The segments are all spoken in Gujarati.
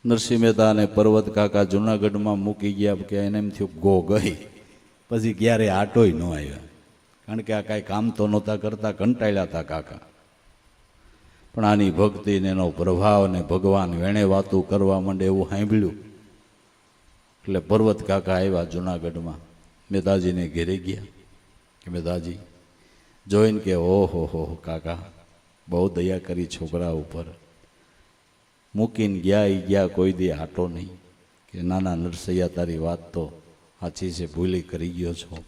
નરસિંહ મહેતા અને પર્વત કાકા જુનાગઢમાં મૂકી ગયા કે એને એમ થયું ગો ગઈ, પછી ક્યારે આટોય ન આવ્યા, કારણ કે આ કાંઈ કામ તો નહોતા કરતા, કંટાળ્યા હતા કાકા. પણ આની ભક્તિ ને એનો પ્રભાવ ને ભગવાન વેણે વાતું કરવા માંડે એવું સાંભળ્યું એટલે પર્વત કાકા આવ્યા જુનાગઢમાં, મહેતાજીને ઘેરે ગયા કે મહેતાજી જોઈને કે ઓહો હો કાકા બહુ દયા કરી છોકરા ઉપર, મૂકીને ગયા એ ગયા, કોઈ દી આટો નહીં. કે નાના નરસૈયા તારી વાત તો સાચી છે, ભૂલી કરી ગયો છો,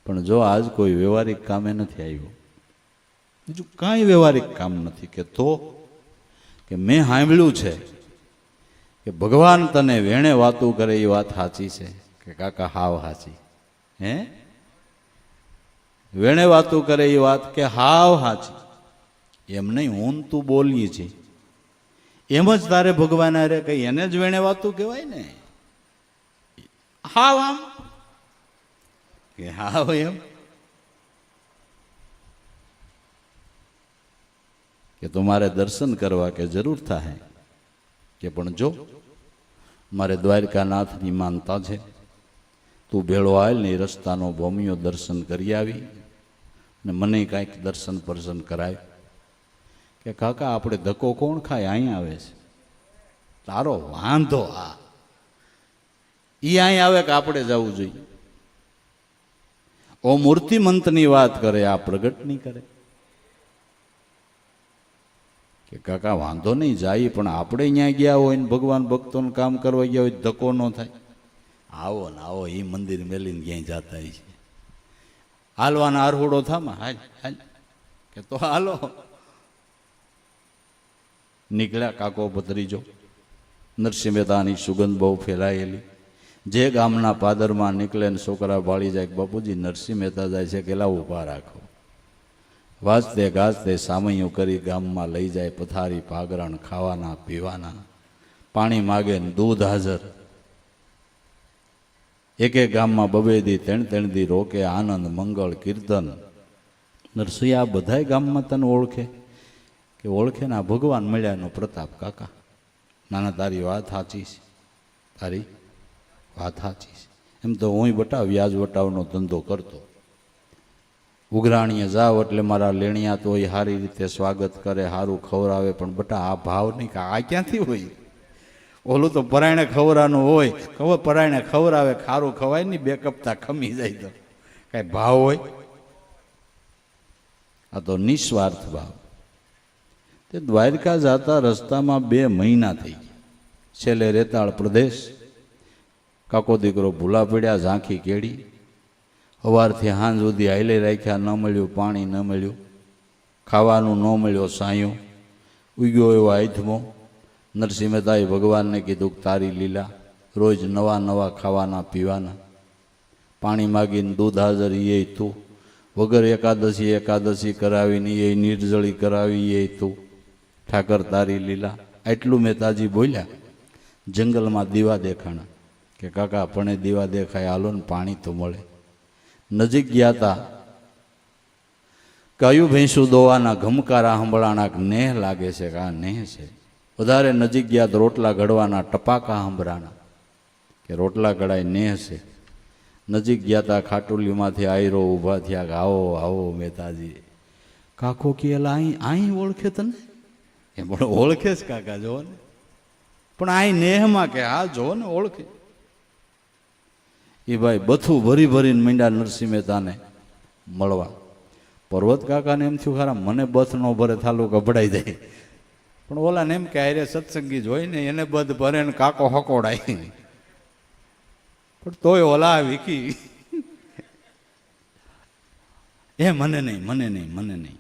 પણ જો આજ કોઈ વ્યવહારિક કામે નથી આવ્યો, બીજું કાંઈ વ્યવહારિક કામ નથી, કે તો કે મેં સાંભળ્યું છે કે ભગવાન તને વેણે વાતું કરે એ વાત સાચી છે. કે કાકા હાવ સાચી. હે વેણે વાતું કરે એ વાત કે હાવ સાચી, એમ નહીં હું તું બોલીએ છે એમ જ તારે ભગવાન અરે કઈ એને જ વેણે વાતું કહેવાય ને. હાવ આમ કે હાવ એમ કે તમારે દર્શન કરવા કે જરૂર થાય કે પણ જો મારે દ્વારકાનાથની માનતા છે, તું ભેળો આવેલ ને એ રસ્તાનો ભૂમિયો દર્શન કરી આવી ને મને કાંઈક દર્શન પર્શન કરાય. કે કાકા આપણે ધક્કો કોણ ખાય, અહીં આવે છે તારો વાંધો, આ ઈ અહીં આવે કે આપણે જવું જોઈએ. ઓ મૂર્તિમંતની વાત કરે, આ પ્રગટ નહીં કરે. કે કાકા વાંધો નહીં જાય, પણ આપણે અહીંયા ગયા હોય ને ભગવાન ભક્તોનું કામ કરવા ગયા હોય ધક્કો ન થાય. આવો ને આવો, એ મંદિર મેલીને ક્યાંય જતા છે, હાલવાના આરહુડો થામાં હાલ હાલ કે તો હાલો. નીકળ્યા કાકો ભત્રીજો. નરસિંહ મહેતાની સુગંધ બહુ ફેલાયેલી, જે ગામના પાદરમાં નીકળે ને છોકરા બાળી જાય, બાપુજી નરસિંહ મહેતા જાય છે, કે લાવ ઊભા રાખો. વાજતે ગાજતે સામૈયું કરી ગામમાં લઈ જાય, પથારી પાગરણ ખાવાના પીવાના, પાણી માગે ને દૂધ હાજર. એક એક ગામમાં બબેદી ત્રણ દી રોકે, આનંદ મંગળ કીર્તન. નરસિંહ આ બધાય ગામમાં તને ઓળખે કે ઓળખે ને, આ ભગવાન મળ્યાનો પ્રતાપ. કાકા નાના તારી વાત સાચી છે, તારી વાત સાચી છે. એમ તો હું બટા વ્યાજ વટાવનો ધંધો કરતો, ઉઘરાણીએ જાવ એટલે મારા લેણિયા તો એ સારી રીતે સ્વાગત કરે, સારું ખવડાવે, પણ બટા આ ભાવ નહીં. કે આ ક્યાંથી હોય, ઓલું તો પરાયણે ખવડાવવાનું હોય, ખબર પરાયણે ખવડાવે, ખારું ખવાય નહીં, બે કપતા ખમી જાય તો કાંઈ ભાવ હોય. આ તો નિસ્વાર્થ ભાવ. તે દ્વારકા જતા રસ્તામાં 2 મહિના થઈ ગયા. છેલ્લે રેતાળ પ્રદેશ, કાકો દીકરો ભૂલા પડ્યા, ઝાંખી કેળી. સવારથી સાંજ સુધી હાલે રાખ્યા, ન મળ્યું પાણી, ન મળ્યું ખાવાનું, ન મળ્યો સાયો. ઉગ્યો એવો આથમો. નરસિંહ મહેતાએ ભગવાનને કીધું કે તારી લીલા, રોજ નવા નવા ખાવાના પીવાના, પાણી માગીને દૂધ હાજર એ તું, વગર એકાદશી કરાવીને એ નિર્જળી કરાવી એ તું, ઠાકર તારી લીલા. આટલું મહેતાજી બોલ્યા. જંગલમાં દીવા દેખાણા. કે કાકા પણ દીવા દેખાય, હાલો ને પાણી તો મળે. નજીક ગયા હતા, કયું ભેંસું દોવાના ઘમકારા સંભળાણા, નેહ લાગે છે કે આ નેહ છે. વધારે નજીક ગયા તો રોટલા ઘડવાના ટપાકા સંભળાણા, કે રોટલા ઘડાય નેહ છે. નજીક ગયા હતા, ખાટુલીમાંથી આયરો ઊભા થયા કે આવો આવો મહેતાજી. કાકો કે એલા અહીં ઓળખે તને? એ પણ ઓળખે જ કાકા, જોવો ને, પણ અહીં નેહમાં કે હા જોવો ને ઓળખે. એ ભાઈ બથું ભરી ભરીને મીંડા નરસિંહ મહેતાને મળવા. પર્વત કાકાને એમ થયું ખરા મને બથ નો ભરે, થાલું ગભડાઈ જાય, પણ ઓલાને એમ કે આરે સત્સંગી જોઈને એને બધ ભરે ને કાકો હકોડાય. પણ તોય ઓલા વિકી એ મને નહીં.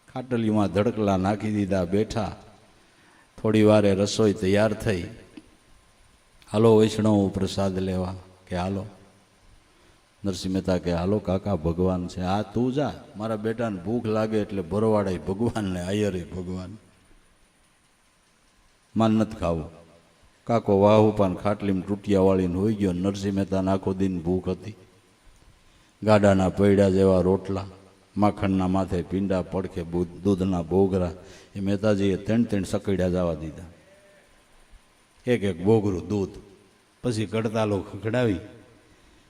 ખાટલીમાં ધડકલા નાખી દીધા, બેઠા. થોડી વારે રસોઈ તૈયાર થઈ. હાલો વૈષ્ણવ પ્રસાદ લેવા. કે હાલો. નરસિંહ મહેતા કે હાલો કાકા ભગવાન છે, આ તું જા, મારા બેટાને ભૂખ લાગે એટલે ભરવાડાય ભગવાન ને આયરે ભગવાન, માન નથી ખાવું. કાકો વાહુપાન ખાટલીમાં તૂટિયા વાળીને હોઈ ગયો. નરસિંહ મહેતાને આખો દિન ભૂખ હતી. ગાડાના પૈડા જેવા રોટલા, માખણના માથે પીંડા, પડખે દૂધના બોગરા, એ મહેતાજીએ 3 સકડ્યા જવા દીધા. એક એક બોગરું દૂધ. પછી કડતાલો ખખડાવી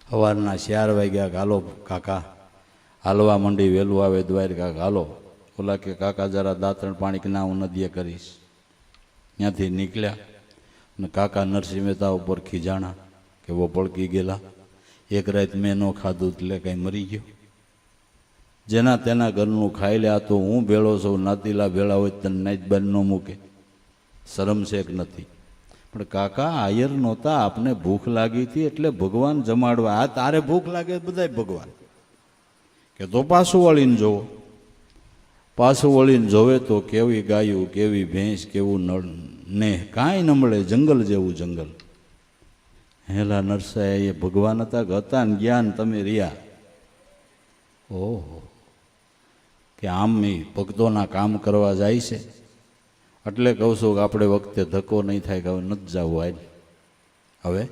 સવારના 4 વાગ્યા હાલો કાકા, હાલવા મંડી, વહેલું આવે દ્વારકા હાલો. ઓલા કે કાકા જરા દાંતણ પાણી કે ના હું નદીએ કરીશ. ત્યાંથી નીકળ્યા ને કાકા નરસિંહ મહેતા ઉપર ખીજાણા કે વો પળકી ગયેલા, એક રાત મેં ન ખાધું એટલે કંઈ મરી ગયો. જેના તેના ઘરનું ખાઈ લે. આ તો હું ભેળો છું, નાતીલા ભેળા હોય તને નાઈત બાર ન મૂકે, શરમ છે કે નથી? પણ કાકા આયર નહોતા, આપને ભૂખ લાગી હતી એટલે ભગવાન જમાડવા. આ તારે ભૂખ લાગે બધાય ભગવાન કે તો પાછું વળીને જોવો. પાછું વળીને જોવે તો કેવી ગાયું, કેવી ભેંસ, કેવું નળ ને કાંઈ ન મળે, જંગલ જેવું જંગલ. હેલા નરસાઈ એ ભગવાન હતા કે હતા ને જ્ઞાન તમે રહ્યા? ઓહો, કે આમ ભક્તોના કામ કરવા જાય છે. એટલે કહું છું કે આપણે વખતે ધક્કો નહીં થાય કે હવે નથી જવું. હવે